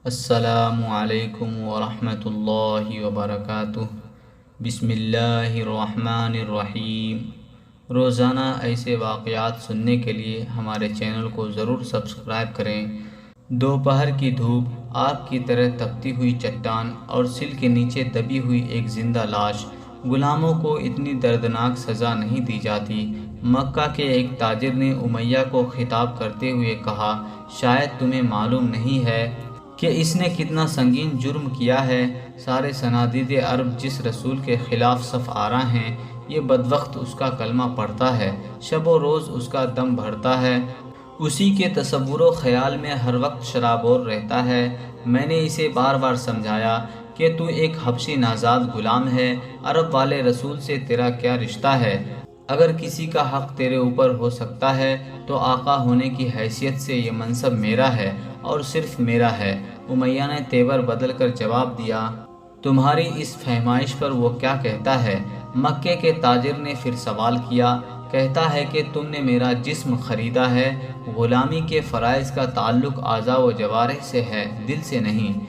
السلام علیکم ورحمۃ اللہ وبرکاتہ۔ بسم اللہ الرحمن الرحیم۔ روزانہ ایسے واقعات سننے کے لیے ہمارے چینل کو ضرور سبسکرائب کریں۔ دوپہر کی دھوپ، آگ کی طرح تپتی ہوئی چٹان اور سل کے نیچے دبی ہوئی ایک زندہ لاش، غلاموں کو اتنی دردناک سزا نہیں دی جاتی۔ مکہ کے ایک تاجر نے امیہ کو خطاب کرتے ہوئے کہا، شاید تمہیں معلوم نہیں ہے کہ اس نے کتنا سنگین جرم کیا ہے۔ سارے صنادید عرب جس رسول کے خلاف صف آرا ہیں، یہ بدبخت اس کا کلمہ پڑھتا ہے، شب و روز اس کا دم بھرتا ہے، اسی کے تصور و خیال میں ہر وقت شرابور رہتا ہے۔ میں نے اسے بار بار سمجھایا کہ تو ایک حبشی نازاد غلام ہے، عرب والے رسول سے تیرا کیا رشتہ ہے؟ اگر کسی کا حق تیرے اوپر ہو سکتا ہے تو آقا ہونے کی حیثیت سے یہ منصب میرا ہے اور صرف میرا ہے۔ امیہ نے تیور بدل کر جواب دیا، تمہاری اس فہمائش پر وہ کیا کہتا ہے؟ مکے کے تاجر نے پھر سوال کیا، کہتا ہے کہ تم نے میرا جسم خریدا ہے۔ غلامی کے فرائض کا تعلق اعضاء و جوارح سے ہے، دل سے نہیں۔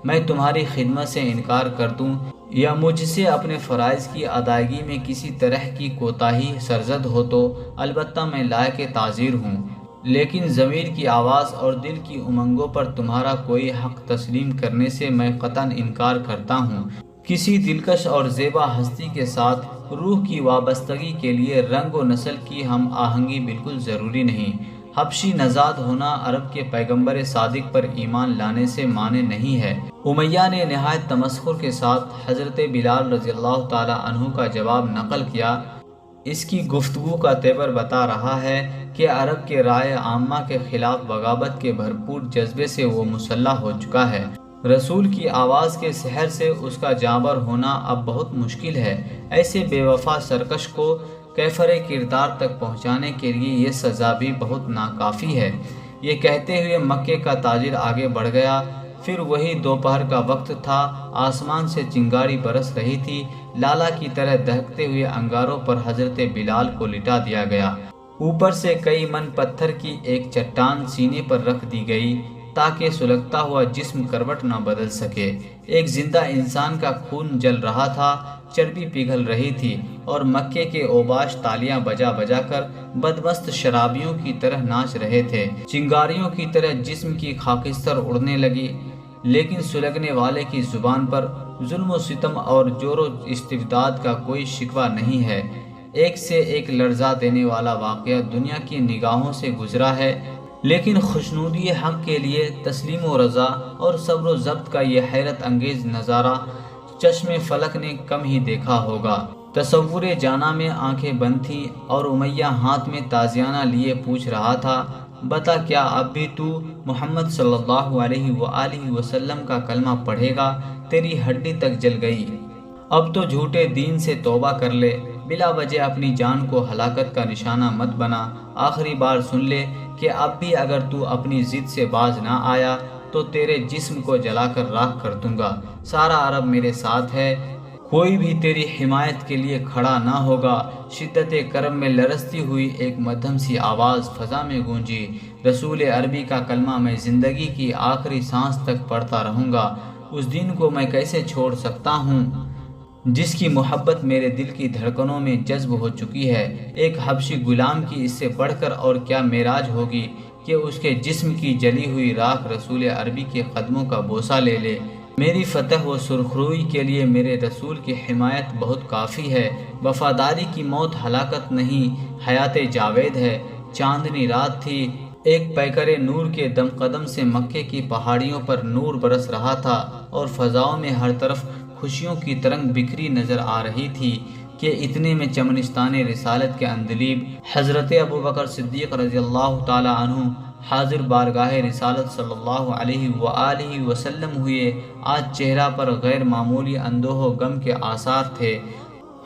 میں تمہاری خدمت سے انکار کر دوں یا مجھ سے اپنے فرائض کی ادائیگی میں کسی طرح کی کوتاہی سرزد ہو تو البتہ میں لائق تعزیر ہوں، لیکن ضمیر کی آواز اور دل کی امنگوں پر تمہارا کوئی حق تسلیم کرنے سے میں قطعاً انکار کرتا ہوں۔ کسی دلکش اور زیبا ہستی کے ساتھ روح کی وابستگی کے لیے رنگ و نسل کی ہم آہنگی بالکل ضروری نہیں۔ حبشی نژاد ہونا عرب کے پیغمبر صادق پر ایمان لانے سے مانے نہیں ہے۔ امیہ نے نہایت تمسخر کے ساتھ حضرت بلال رضی اللہ تعالی عنہ کا جواب نقل کیا۔ اس کی گفتگو کا تیور بتا رہا ہے کہ عرب کے رائے عامہ کے خلاف بغاوت کے بھرپور جذبے سے وہ مسلح ہو چکا ہے۔ رسول کی آواز کے سحر سے اس کا جانبر ہونا اب بہت مشکل ہے۔ ایسے بے وفا سرکش کو کیفر کردار تک پہنچانے کے لیے یہ سزا بھی بہت ناکافی ہے۔ یہ کہتے ہوئے مکے کا تاجر آگے بڑھ گیا۔ پھر وہی دوپہر کا وقت تھا، آسمان سے چنگاری برس رہی تھی، لالا کی طرح دہکتے ہوئے انگاروں پر حضرت بلال کو لٹا دیا گیا۔ اوپر سے کئی من پتھر کی ایک چٹان سینے پر رکھ دی گئی تاکہ سلگتا ہوا جسم کروٹ نہ بدل سکے۔ ایک زندہ انسان کا خون جل رہا تھا، چربی پگھل رہی تھی اور مکے کے اوباش تالیاں بجا بجا کر بدمست شرابیوں کی طرح ناچ رہے تھے۔ چنگاریوں کی طرح جسم کی خاکستر اڑنے لگی، لیکن سلگنے والے کی زبان پر ظلم و ستم اور جور و استبداد کا کوئی شکوہ نہیں ہے۔ ایک سے ایک لرزا دینے والا واقعہ دنیا کی نگاہوں سے گزرا ہے، لیکن خوشنودی حق کے لیے تسلیم و رضا اور صبر و ضبط کا یہ حیرت انگیز نظارہ چشم فلک نے کم ہی دیکھا ہوگا۔ تصور جانا میں آنکھیں بند تھیں اور امیہ ہاتھ میں تازیانہ لیے پوچھ رہا تھا، بتا کیا اب بھی تو محمد صلی اللہ علیہ وآلہ وسلم کا کلمہ پڑھے گا؟ تیری ہڈی تک جل گئی، اب تو جھوٹے دین سے توبہ کر لے، بلا وجہ اپنی جان کو ہلاکت کا نشانہ مت بنا۔ آخری بار سن لے کہ اب بھی اگر تو اپنی ضد سے باز نہ آیا تو تیرے جسم کو جلا کر راکھ کر دوں گا۔ سارا عرب میرے ساتھ ہے، کوئی بھی تیری حمایت کے لیے کھڑا نہ ہوگا۔ شدت کرب میں لرزتی ہوئی ایک مدھم سی آواز فضا میں گونجی، رسول عربی کا کلمہ میں زندگی کی آخری سانس تک پڑھتا رہوں گا۔ اس دین کو میں کیسے چھوڑ سکتا ہوں جس کی محبت میرے دل کی دھڑکنوں میں جذب ہو چکی ہے۔ ایک حبشی غلام کی اس سے بڑھ کر اور کیا معراج ہوگی کہ اس کے جسم کی جلی ہوئی راکھ رسول عربی کے قدموں کا بوسہ لے لے۔ میری فتح و سرخروئی کے لیے میرے رسول کی حمایت بہت کافی ہے۔ وفاداری کی موت ہلاکت نہیں، حیات جاوید ہے۔ چاندنی رات تھی، ایک پیکر نور کے دم قدم سے مکے کی پہاڑیوں پر نور برس رہا تھا اور فضاؤں میں ہر طرف خوشیوں کی ترنگ بکھری نظر آ رہی تھی کہ اتنے میں چمنستان رسالت کے اندلیب حضرت ابوبکر صدیق رضی اللہ تعالی عنہ حاضر بارگاہ رسالت صلی اللہ علیہ وآلہ وسلم ہوئے۔ آج چہرہ پر غیر معمولی اندوہ و غم کے آثار تھے۔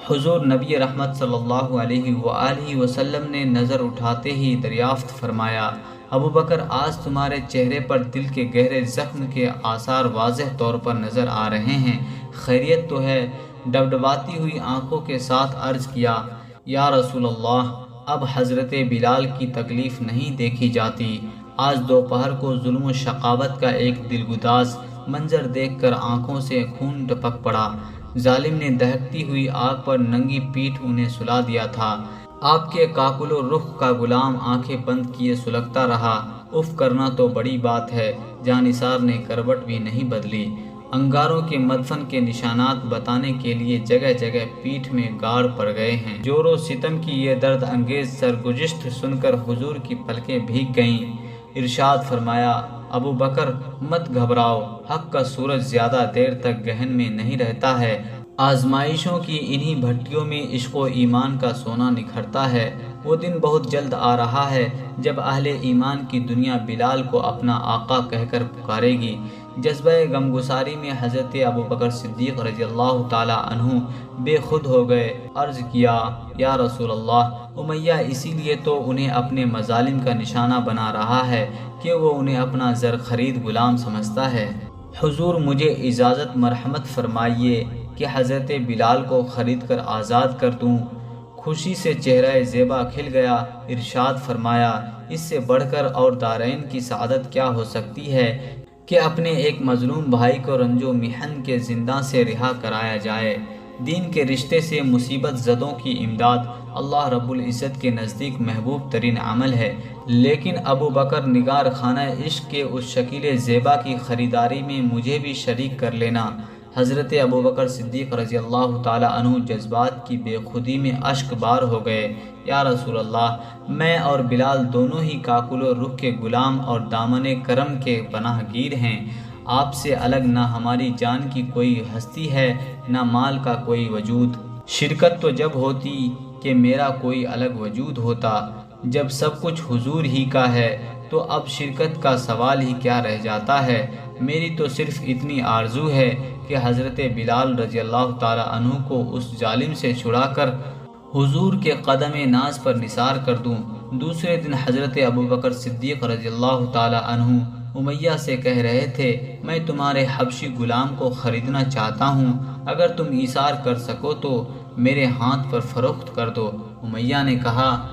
حضور نبی رحمت صلی اللہ علیہ وآلہ وسلم نے نظر اٹھاتے ہی دریافت فرمایا، ابوبکر آج تمہارے چہرے پر دل کے گہرے زخم کے آثار واضح طور پر نظر آ رہے ہیں، خیریت تو ہے؟ ڈبڈباتی ہوئی آنکھوں کے ساتھ عرض کیا، یا رسول اللہ، اب حضرت بلال کی تکلیف نہیں دیکھی جاتی، آج دوپہر کو ظلم و شقاوت کا ایک دلگداز منظر دیکھ کر آنکھوں سے خون ٹپک پڑا۔ ظالم نے دہکتی ہوئی آگ پر ننگی پیٹھ انہیں سلا دیا تھا۔ آپ کے کاکل و رخ کا غلام آنکھیں بند کیے سلگتا رہا۔ اف کرنا تو بڑی بات ہے، جانثار نے کروٹ بھی نہیں بدلی۔ انگاروں کے مدفن کے نشانات بتانے کے لیے جگہ جگہ پیٹھ میں گاڑ پڑ گئے ہیں۔ جور و ستم کی یہ درد انگیز سرگزشت سن کر حضور کی پلکیں بھیگ گئیں۔ ارشاد فرمایا، ابو بکر مت گھبراؤ، حق کا سورج زیادہ دیر تک گہن میں نہیں رہتا ہے۔ آزمائشوں کی انہی بھٹیوں میں عشق و ایمان کا سونا نکھرتا ہے۔ وہ دن بہت جلد آ رہا ہے جب اہل ایمان کی دنیا بلال کو اپنا آقا کہہ کر پکارے گی۔ جذبہ غمگساری میں حضرت ابو بکر صدیق رضی اللہ تعالی عنہ بے خود ہو گئے۔ عرض کیا، یا رسول اللہ، امیہ اسی لیے تو انہیں اپنے مظالم کا نشانہ بنا رہا ہے کہ وہ انہیں اپنا زر خرید غلام سمجھتا ہے۔ حضور مجھے اجازت مرحمت فرمائیے کہ حضرت بلال کو خرید کر آزاد کر دوں۔ خوشی سے چہرہ زیبا کھل گیا۔ ارشاد فرمایا، اس سے بڑھ کر اور دارین کی سعادت کیا ہو سکتی ہے کہ اپنے ایک مظلوم بھائی کو رنج و محن کے زنداں سے رہا کرایا جائے۔ دین کے رشتے سے مصیبت زدوں کی امداد اللہ رب العزت کے نزدیک محبوب ترین عمل ہے، لیکن ابو بکر نگار خانہ عشق کے اس شکیل زیبا کی خریداری میں مجھے بھی شریک کر لینا۔ حضرت ابو بکر صدیق رضی اللہ تعالی عنہ جذبات کی بے خودی میں اشک بار ہو گئے۔ یا رسول اللہ، میں اور بلال دونوں ہی کاکل و رخ کے غلام اور دامن کرم کے پناہ گیر ہیں۔ آپ سے الگ نہ ہماری جان کی کوئی ہستی ہے، نہ مال کا کوئی وجود۔ شرکت تو جب ہوتی کہ میرا کوئی الگ وجود ہوتا۔ جب سب کچھ حضور ہی کا ہے تو اب شرکت کا سوال ہی کیا رہ جاتا ہے۔ میری تو صرف اتنی آرزو ہے کہ حضرت بلال رضی اللہ تعالی عنہ کو اس ظالم سے چھڑا کر حضور کے قدم ناز پر نثار کر دوں۔ دوسرے دن حضرت ابو بکر صدیق رضی اللہ تعالی عنہ امیہ سے کہہ رہے تھے، میں تمہارے حبشی غلام کو خریدنا چاہتا ہوں، اگر تم ایثار کر سکو تو میرے ہاتھ پر فروخت کر دو۔ امیہ نے کہا،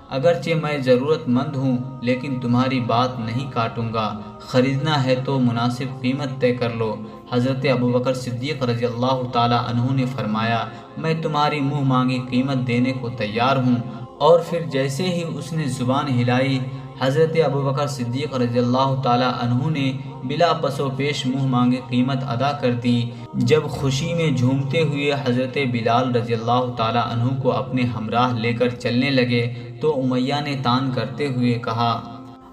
اگرچہ میں ضرورت مند ہوں لیکن تمہاری بات نہیں کاٹوں گا، خریدنا ہے تو مناسب قیمت طے کر لو۔ حضرت ابو بکر صدیق رضی اللہ تعالی عنہ نے فرمایا، میں تمہاری منہ مانگی قیمت دینے کو تیار ہوں۔ اور پھر جیسے ہی اس نے زبان ہلائی، حضرت ابو بکر صدیق رضی اللہ تعالی عنہ نے بلا پس و پیش منہ مانگی قیمت ادا کر دی۔ جب خوشی میں جھومتے ہوئے حضرت بلال رضی اللہ تعالی عنہ کو اپنے ہمراہ لے کر چلنے لگے تو امیہ نے تان کرتے ہوئے کہا،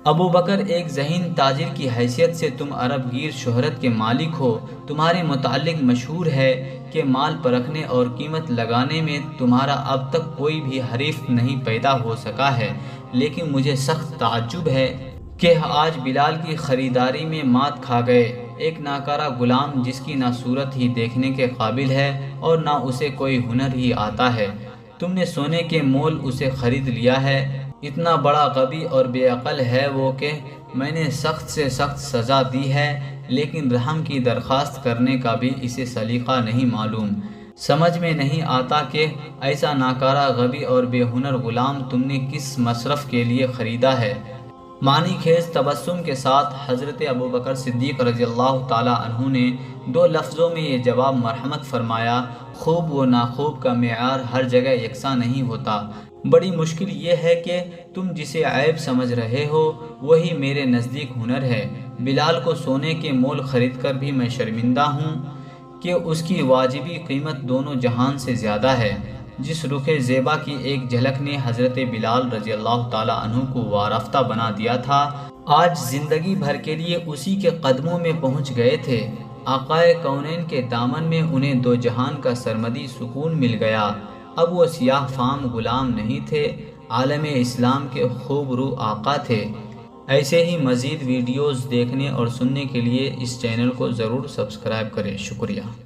ابو بکر، ایک ذہین تاجر کی حیثیت سے تم عرب گیر شہرت کے مالک ہو۔ تمہارے متعلق مشہور ہے کہ مال پرکھنے اور قیمت لگانے میں تمہارا اب تک کوئی بھی حریف نہیں پیدا ہو سکا ہے، لیکن مجھے سخت تعجب ہے کہ آج بلال کی خریداری میں مات کھا گئے۔ ایک ناکارہ غلام جس کی نہ صورت ہی دیکھنے کے قابل ہے اور نہ اسے کوئی ہنر ہی آتا ہے، تم نے سونے کے مول اسے خرید لیا ہے۔ اتنا بڑا غبی اور بے عقل ہے وہ کہ میں نے سخت سے سخت سزا دی ہے، لیکن رحم کی درخواست کرنے کا بھی اسے سلیقہ نہیں معلوم۔ سمجھ میں نہیں آتا کہ ایسا ناکارہ غبی اور بے ہنر غلام تم نے کس مصرف کے لیے خریدا ہے۔ معنی خیز تبسم کے ساتھ حضرت ابو بکر صدیق رضی اللہ تعالی عنہ نے دو لفظوں میں یہ جواب مرحمت فرمایا، خوب و ناخوب کا معیار ہر جگہ یکساں نہیں ہوتا۔ بڑی مشکل یہ ہے کہ تم جسے عیب سمجھ رہے ہو وہی میرے نزدیک ہنر ہے۔ بلال کو سونے کے مول خرید کر بھی میں شرمندہ ہوں کہ اس کی واجبی قیمت دونوں جہان سے زیادہ ہے۔ جس رخ زیبا کی ایک جھلک نے حضرت بلال رضی اللہ تعالی عنہ کو وارفتہ بنا دیا تھا، آج زندگی بھر کے لیے اسی کے قدموں میں پہنچ گئے تھے۔ آقائے کونین کے دامن میں انہیں دو جہان کا سرمدی سکون مل گیا۔ اب وہ سیاہ فام غلام نہیں تھے، عالم اسلام کے خوب رو آقا تھے۔ ایسے ہی مزید ویڈیوز دیکھنے اور سننے کے لیے اس چینل کو ضرور سبسکرائب کریں۔ شکریہ۔